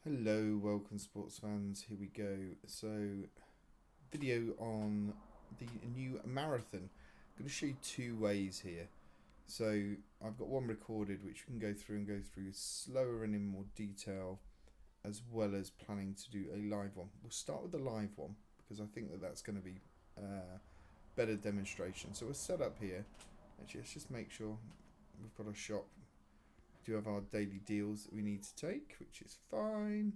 Hello, welcome sports fans. Here we go. So, video on the new marathon. I'm going to show you two ways here. So, I've got one recorded which we can go through slower and in more detail, as well as planning to do a live one. We'll start with the live one because I think that that's going to be better demonstration. So, we're set up here. Actually, let's just make sure we've got a shop. We do have our daily deals that we need to take, which is fine.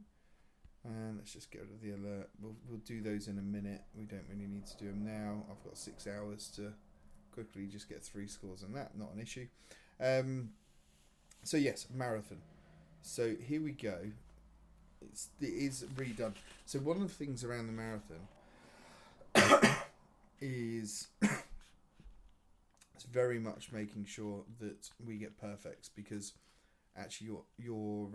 And let's just get rid of the alert. We'll do those in a minute. We don't really need to do them now. I've got 6 hours to quickly just get 3 scores on that. Not an issue. So yes, marathon. So here we go. It is redone. So one of the things around the marathon is it's very much making sure that we get perfects, because actually your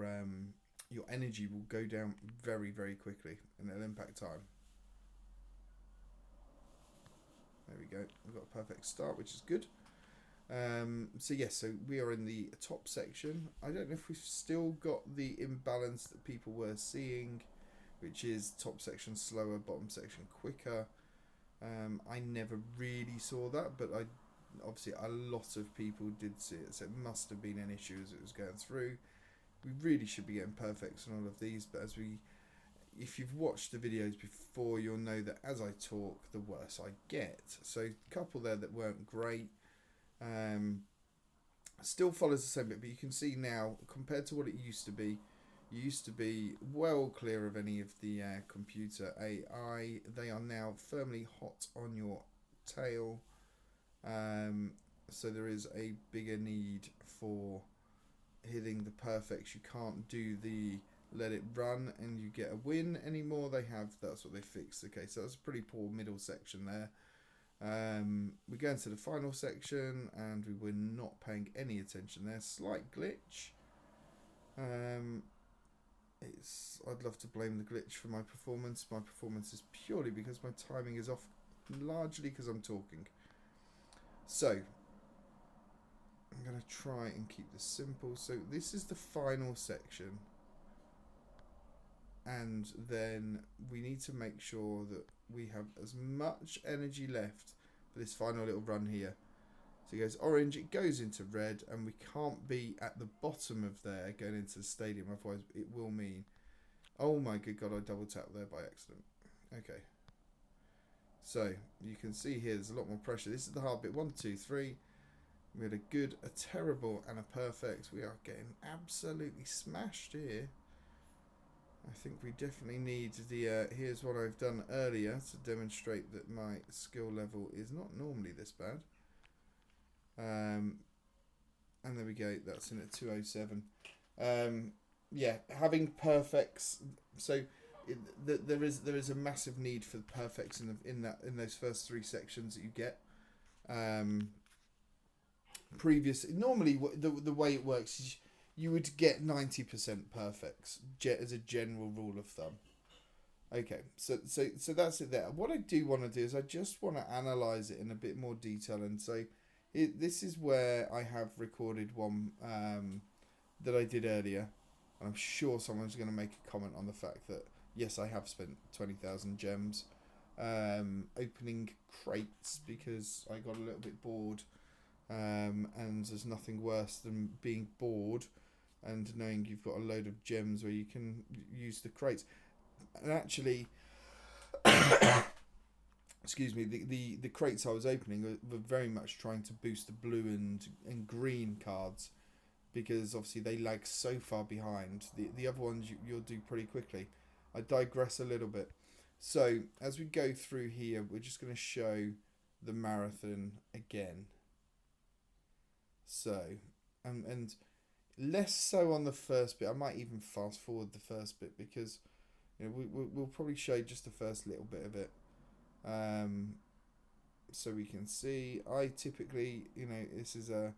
energy will go down very, very quickly and it'll impact time. There we go. We've got a perfect start, which is good. So yes, so we are in the top section. I don't know if we've still got the imbalance that people were seeing, which is top section slower, bottom section quicker. I never really saw that, but obviously a lot of people did see it, so it must have been an issue as it was going through. We really should be getting perfects on all of these, but if you've watched the videos before, you'll know that as I talk, the worse I get. So a couple there that weren't great. Still follows the same bit, but you can see now, compared to what it used to be, you used to be well clear of any of the computer AI. They are now firmly hot on your tail. So there is a bigger need for hitting the perfects. You can't do the let it run and you get a win anymore. That's what they fixed. Okay, so that's a pretty poor middle section there. We go into the final section and we were not paying any attention there. Slight glitch. I'd love to blame the glitch for my performance. My performance is purely because my timing is off, largely because I'm talking. So I'm going to try and keep this simple. So this is the final section, and then we need to make sure that we have as much energy left for this final little run here. So it goes orange, it goes into red, and we can't be at the bottom of there going into the stadium, otherwise it will mean, oh my good god, I double tapped there by accident. Okay, so you can see here there's a lot more pressure. This is the hard bit. 1, 2, 3. We had a good, a terrible, and a perfect. We are getting absolutely smashed here. I think we definitely need the here's what I've done earlier to demonstrate that my skill level is not normally this bad. And there we go, that's in at 207. Yeah, having perfects, so there is a massive need for the perfects in those first 3 sections that you get. Normally the way it works is you would get 90% perfects as a general rule of thumb. Okay, so that's it there. What I do want to do is I just want to analyze it in a bit more detail, and so this is where I have recorded one that I did earlier. I'm sure someone's going to make a comment on the fact that yes, I have spent 20,000 gems opening crates because I got a little bit bored. And there's nothing worse than being bored and knowing you've got a load of gems where you can use the crates. And actually, excuse me, the crates I was opening were very much trying to boost the blue and green cards, because obviously they lag so far behind. The other ones you'll do pretty quickly. I digress a little bit. So as we go through here, we're just going to show the marathon again. So, and less so on the first bit. I might even fast forward the first bit because we'll probably show just the first little bit of it. So we can see I typically, this is a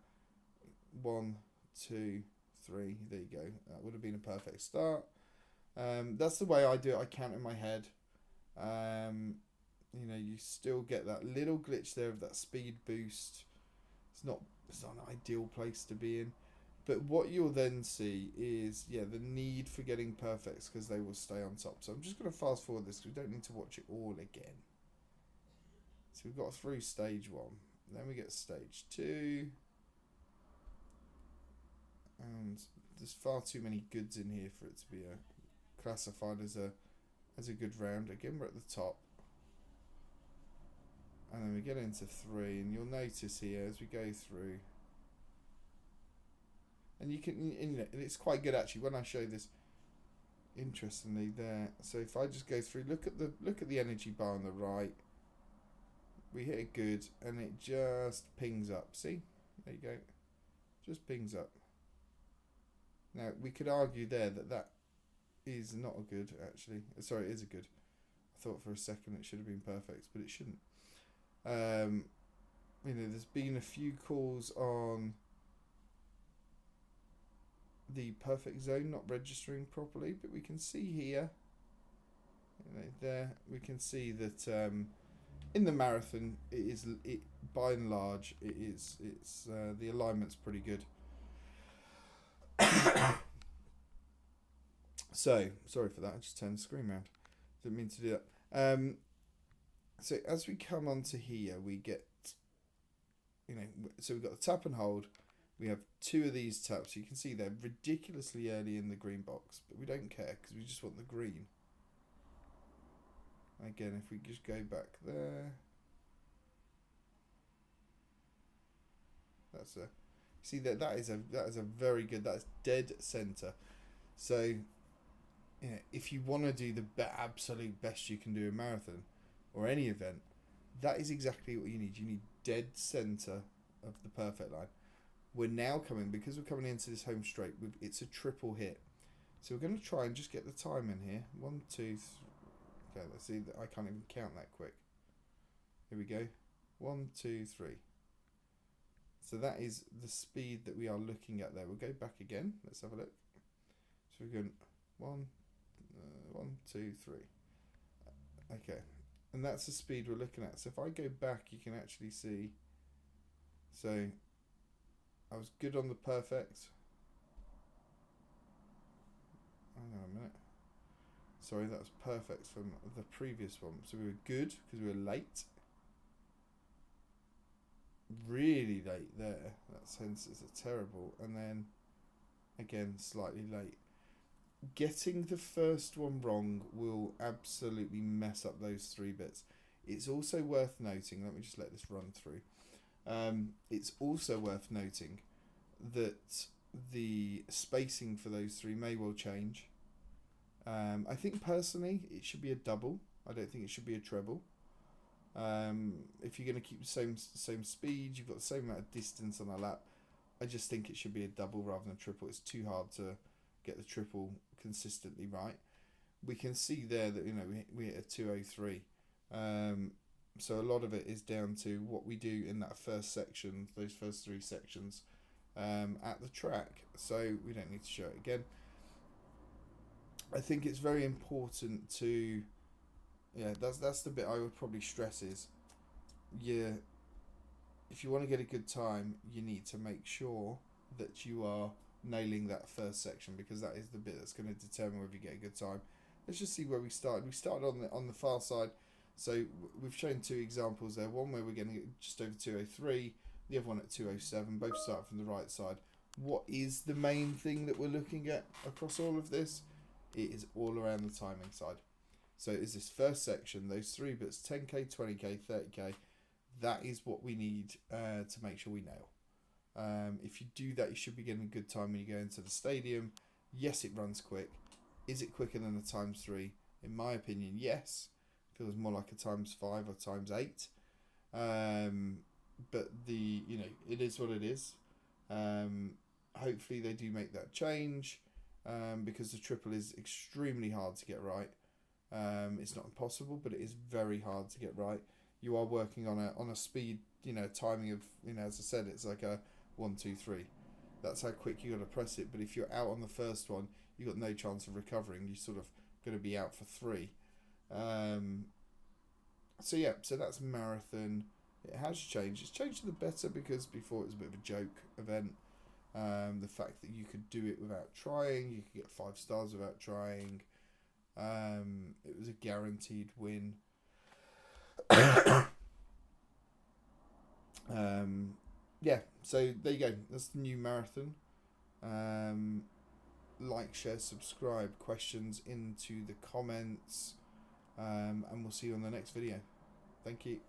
1, 2, 3. There you go. That would have been a perfect start. That's the way I do it. I count in my head. You still get that little glitch there of that speed boost. It's not an ideal place to be in, But what you'll then see is, the need for getting perfects because they will stay on top. So I'm just going to fast forward this because we don't need to watch it all again. So we've got through stage 1. Then we get stage 2. And there's far too many goods in here for it to be classified as a good round. Again, we're at the top. And then we get into 3. And you'll notice here as we go through... And you can, and it's quite good actually when I show this. Interestingly, there. So if I just go through, look at the energy bar on the right. We hit a good, and it just pings up. See, there you go, just pings up. Now we could argue there that is not a good actually. Sorry, it is a good. I thought for a second it should have been perfect, but it shouldn't. There's been a few calls on the perfect zone not registering properly, but we can see here, there we can see that in the marathon it by and large it's the alignment's pretty good. So sorry for that, I just turned the screen around, didn't mean to do that. So as we come onto here, we get, so we've got the tap and hold. We have 2 of these taps. You can see they're ridiculously early in the green box, but we don't care because we just want the green. Again, if we just go back there, see that is a very good. That's dead center. So, if you want to do the absolute best you can do a marathon or any event, that is exactly what you need. You need dead center of the perfect line. We're now because we're coming into this home straight, it's a triple hit. So we're going to try and just get the time in here. 1, 2, 3. Okay, let's see. I can't even count that quick. Here we go. 1, 2, 3. So that is the speed that we are looking at there. We'll go back again. Let's have a look. So we're going 1, 2, 3. Okay. And that's the speed we're looking at. So if I go back, you can actually see. So I was good on the perfect. Hang on a minute. Sorry, that was perfect from the previous one. So we were good because we were late. Really late there. That sense is terrible. And then, again, slightly late. Getting the first one wrong will absolutely mess up those 3 bits. It's also worth noting, let me just let this run through. It's also worth noting that the spacing for those 3 may well change. I think personally it should be a double. I don't think it should be a treble. If you're going to keep the same speed, you've got the same amount of distance on a lap, I just think it should be a double rather than a triple. It's too hard to get the triple consistently right. We can see there that we hit a 2:03. So a lot of it is down to what we do in that first section, those first 3 sections at the track. So we don't need to show it again. I think it's very important to, that's the bit I would probably stress is, if you want to get a good time, you need to make sure that you are nailing that first section, because that is the bit that's going to determine whether you get a good time. Let's just see where we started. We started on the far side. So we've shown 2 examples there. One where we're getting just over 2:03, the other one at 2:07. Both start from the right side. What is the main thing that we're looking at across all of this? It is all around the timing side. So it is this first section, those 3 bits, 10k, 20k, 30k. That is what we need to make sure we nail. If you do that, you should be getting a good time when you go into the stadium. Yes, it runs quick. Is it quicker than a ×3? In my opinion, yes. Feels more like a ×5 or ×8. But it is what it is. Hopefully they do make that change, because the triple is extremely hard to get right. It's not impossible, but it is very hard to get right. You are working on a speed, timing of, as I said, it's like a 1, 2, 3. That's how quick you got to press it. But if you're out on the first one, you got no chance of recovering. You're sort of going to be out for 3. So that's marathon. It has changed. It's changed to the better, because before it was a bit of a joke event. The fact that you could do it without trying, you could get 5 stars without trying. It was a guaranteed win. Yeah, so there you go. That's the new marathon. Like, share, subscribe, questions into the comments, and we'll see you on the next video. Thank you.